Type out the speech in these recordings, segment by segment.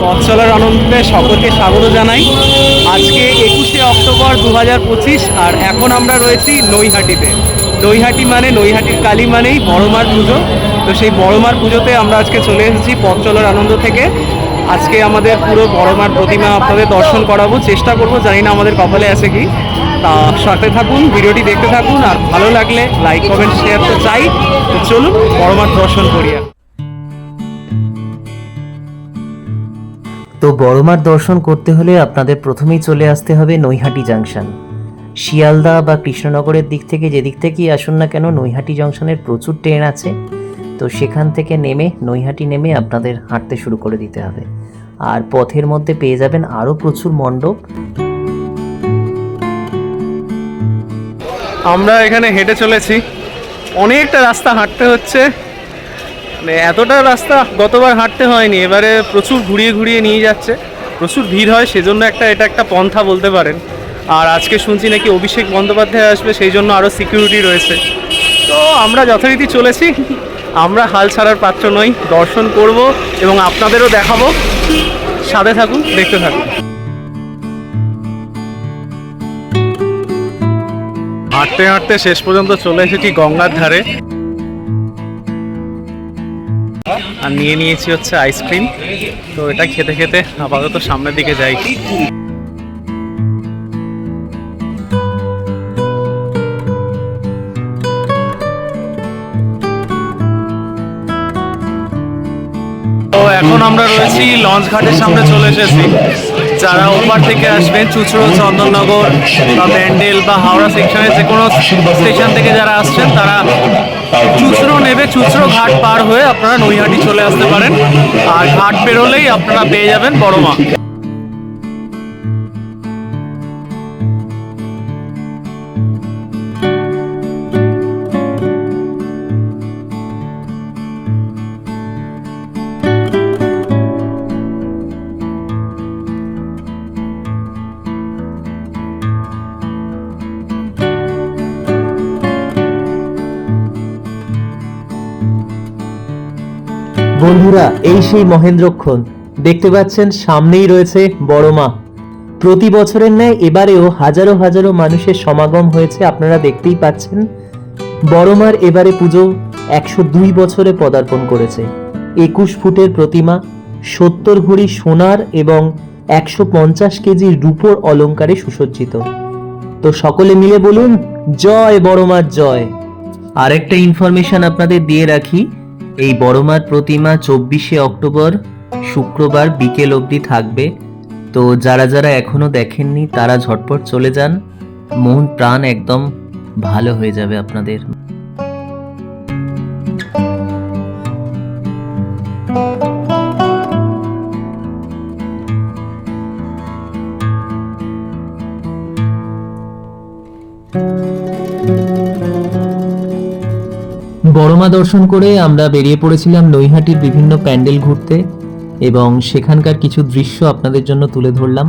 পথ চলার আনন্দে সকলকে স্বাগত জানাই। আজকে 21শে অক্টোবর 2025, আর এখন আমরা রয়েছি নৈহাটিতে। নৈহাটি মানে নৈহাটির কালী মানেই বড়মার পুজো। তো সেই বড়মার পুজোতে আমরা আজকে চলে এসেছি পথ চলার আনন্দ থেকে। আজকে আমাদের পুরো বড়মার প্রতিমা আপনাদের দর্শন করাবো, চেষ্টা করব, জানি না আমাদের কপালে আছে কি। তা সাথে থাকুন, ভিডিওটি দেখতে থাকুন, আর ভালো লাগলে লাইক কমেন্ট শেয়ার তো চাই। তো চলুন বড়মার দর্শন করি। তো বড়মার দর্শন করতে হলে আপনাদের প্রথমেই চলে আসতে হবে নৈহাটি জাংশন। শিয়ালদা বা কৃষ্ণনগরের দিক থেকে যেদিক থেকেই আসুন না কেন, নৈহাটি জংশনের প্রচুর ট্রেন আছে। তো সেখান থেকে নেমে নৈহাটি নেমে আপনাদের হাঁটতে শুরু করে দিতে হবে। আর পথের মধ্যে পেয়ে যাবেন আরও প্রচুর মণ্ডপ। আমরা এখানে হেঁটে চলেছি, অনেকটা রাস্তা হাঁটতে হচ্ছে। মানে এতটা রাস্তা গতবার হাঁটতে হয়নি, এবারে প্রচুর ঘুরিয়ে ঘুরিয়ে নিয়ে যাচ্ছে, প্রচুর ভিড় হয়, সেজন্য এটা একটা পন্থা বলতে পারেন। আর আজকে শুনছি নাকি অভিষেক বন্দ্যোপাধ্যায় আসবে, সেই জন্য আরও সিকিউরিটি রয়েছে। তো আমরা যথারীতি চলেছি, আমরা হাল ছাড়ার পাত্র নই, দর্শন করব এবং আপনাদেরও দেখাবো। সাথে থাকুন, দেখতে থাকুন। হাঁটতে হাঁটতে শেষ পর্যন্ত চলে এসেছি গঙ্গার ধারে, আর নিয়ে নিয়েছি হচ্ছে আইসক্রিম। তো এটা খেতে খেতে আপাতত সামনের দিকে যাই। তো এখন আমরা রয়েছি লঞ্চ ঘাটের সামনে চলে এসেছি। যারা ওপার থেকে আসবেন, চুঁচড়ো, চন্দননগর বা ব্যান্ডেল বা হাওড়া সেকশনের যে কোনো স্টেশন থেকে যারা আসছেন, তারা চুঁচড়ো নেবে। চুঁচড়ো ঘাট পার হয়ে আপনারা নৈহাটি চলে আসতে পারেন, আর ঘাট পেরোলেই আপনারা পেয়ে যাবেন বড়মা। বন্ধুরা, এই সেই মহেন্দ্রক্ষণ দেখতে পাচ্ছেন, সামনেই রয়েছে বড়মা। প্রতি বছরের ন্যায় এবারেও হাজারো হাজারো মানুষের সমাগম হয়েছে, আপনারা দেখতেই পাচ্ছেন। বড়মার এবারে পুজো 102 বছরে পদার্পণ করেছে। 21 ফুটের প্রতিমা, 70 ভরি সোনার এবং 150 কেজি রূপোর অলঙ্কারে সুসজ্জিত। তো সকলে মিলে বলুন, জয় বড়মার জয়। আরেকটা ইনফরমেশন আপনাদের দিয়ে রাখি, এই বড়মার প্রতিমা 24শে অক্টোবর শুক্রবার বিকেল অবধি থাকবে। তো যারা যারা এখনো দেখেননি তারা ঝটপট চলে যান, মন প্রাণ একদম ভালো হয়ে যাবে আপনাদের। বড়মা দর্শন করে আমরা বেরিয়ে পড়েছিলাম নৈহাটির বিভিন্ন প্যান্ডেল ঘুরতে, এবং সেখানকার কিছু দৃশ্য আপনাদের জন্য তুলে ধরলাম।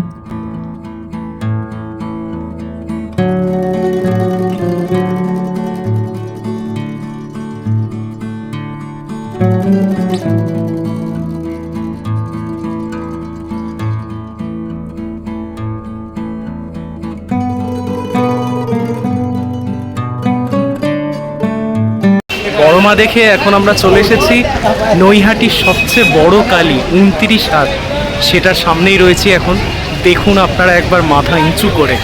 বড়মা দেখে এখন আমরা চলে এসেছি নৈহাটির সবচেয়ে বড় কালী 29 হাত, সেটার সামনেই রয়েছি এখন। দেখুন আপনারা একবার মাথা নিচু করে।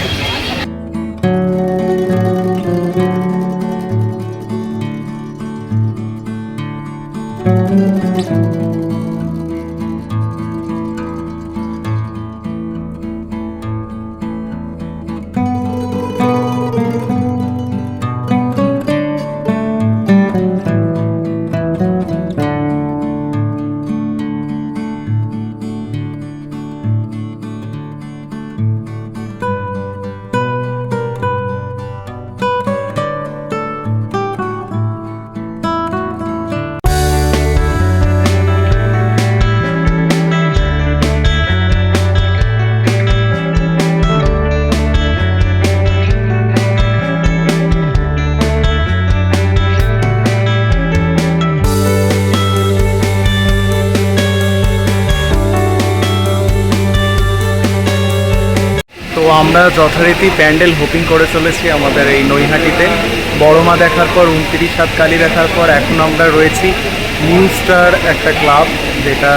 আমরা যথারীতি প্যান্ডেল হোপিং করে চলেছি আমাদের এই নৈহাটিতে। বড় মা দেখার পর 29 হাত কালী দেখার পর এখন আমরা রয়েছি নিউ স্টার একটা ক্লাব, যেটা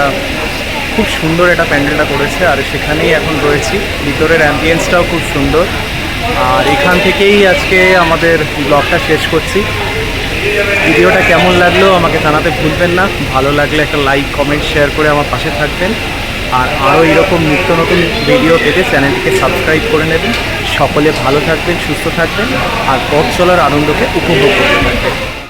খুব সুন্দর এটা প্যান্ডেলটা করেছে, আর সেখানেই এখন রয়েছি। ভিতরের অ্যাম্বিয়েন্সটাও খুব সুন্দর, আর এখান থেকেই আজকে আমাদের ব্লগটা শেষ করছি। ভিডিওটা কেমন লাগলো আমাকে জানাতে ভুলবেন না। ভালো লাগলে একটা লাইক, কমেন্ট, শেয়ার করে আমার পাশে থাকবেন। আর আরও এরকম নিত্য নতুন ভিডিও পেতে চ্যানেলটিকে সাবস্ক্রাইব করে নেবেন। সকলে ভালো থাকবেন, সুস্থ থাকবেন, আর পথ চলার আনন্দকে উপভোগ করতে থাকবেন।